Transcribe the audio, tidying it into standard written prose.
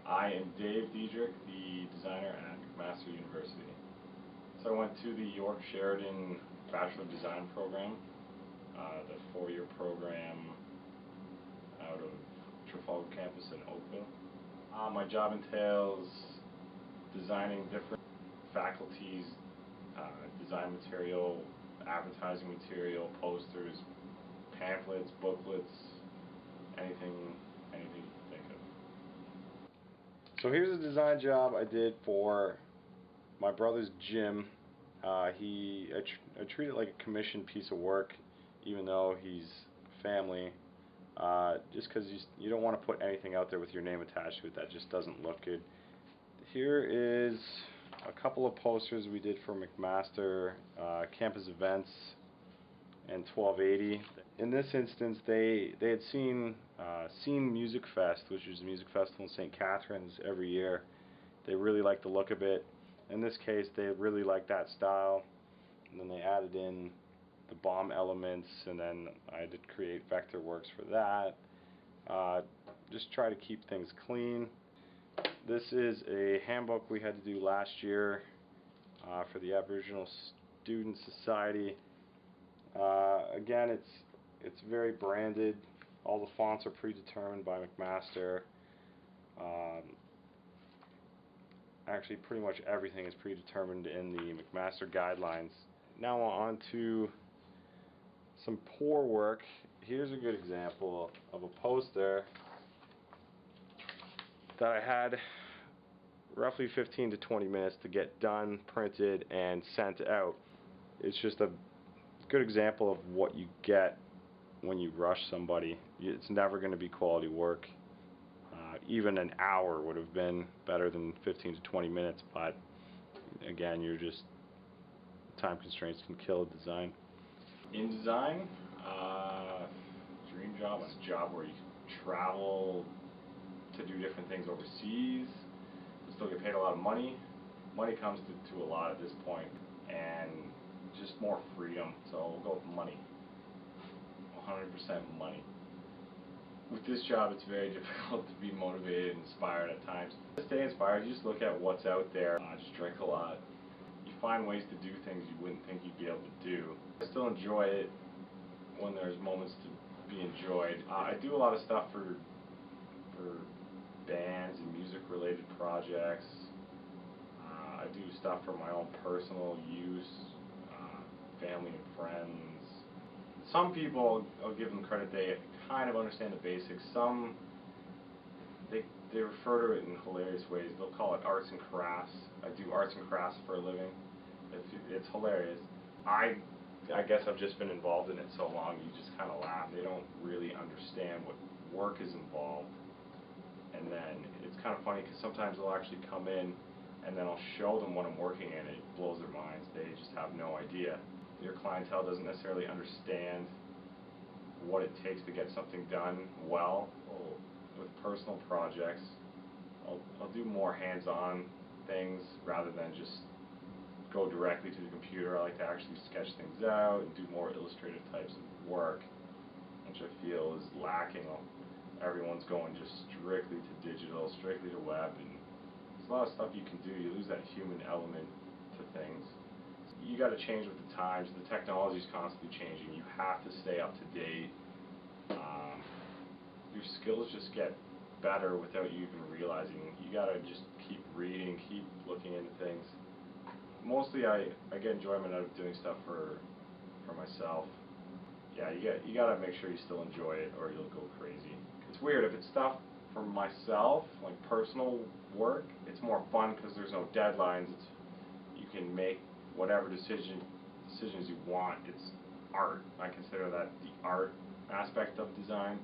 I am Dave Dedrick, the designer at McMaster University. So I went to the York Sheridan Bachelor of Design program, the 4-year program out of Trafalgar campus in Oakville. My job entails designing different faculties, design material, advertising material, posters, pamphlets, booklets, anything you can think of. So here's a design job I did for my brother's gym. I treat it like a commissioned piece of work, even though he's family. Just because you don't want to put anything out there with your name attached to it. That just doesn't look good. Here is a couple of posters we did for McMaster campus events and 1280. In this instance, they had seen Music Fest, which is a music festival in St. Catharines every year. They really liked the look of it. In this case, they really liked that style, and then they added in the bomb elements, and then I did create vector works for that. Just try to keep things clean. This is a handbook we had to do last year for the Aboriginal Student Society. Again, it's very branded. All the fonts are predetermined by McMaster. Actually, pretty much everything is predetermined in the McMaster guidelines. Now on to some pour work. Here's a good example of a poster that I had roughly 15 to 20 minutes to get done, printed, and sent out. It's just a good example of what you get when you rush somebody. It's never going to be quality work. Even an hour would have been better than 15 to 20 minutes, but again, time constraints can kill a design. In design, dream job is a job where you travel to do different things overseas, but still get paid a lot of money. Money comes to a lot at this point, and just more freedom. So we'll go with money. 100% money. With this job, it's very difficult to be motivated and inspired at times. To stay inspired, you just look at what's out there. Just drink a lot. You find ways to do things you wouldn't think you'd be able to do. I still enjoy it when there's moments to be enjoyed. I do a lot of stuff for bands and music-related projects. I do stuff for my own personal use, family and friends. Some people, I'll give them credit, they kind of understand the basics. Some, they refer to it in hilarious ways. They'll call it arts and crafts. I do arts and crafts for a living. It's hilarious. I guess I've just been involved in it so long, you just kind of laugh. They don't really understand what work is involved. And then it's kind of funny because sometimes they'll actually come in and then I'll show them what I'm working in. It blows their minds. They just have no idea. Your clientele doesn't necessarily understand what it takes to get something done well. With personal projects, I'll do more hands-on things rather than just go directly to the computer. I like to actually sketch things out and do more illustrative types of work, which I feel is lacking. Everyone's going just strictly to digital, strictly to web, and there's a lot of stuff you can do. You lose that human element to things. You got to change with the times. The technology is constantly changing. You have to stay up to date. Your skills just get better without you even realizing. You got to just keep reading, keep looking into things. Mostly, I get enjoyment out of doing stuff for myself. Yeah, you got to make sure you still enjoy it, or you'll go crazy. It's weird if it's stuff for myself, like personal work. It's more fun because there's no deadlines. You can make whatever decisions you want. It's art. I consider that the art aspect of design.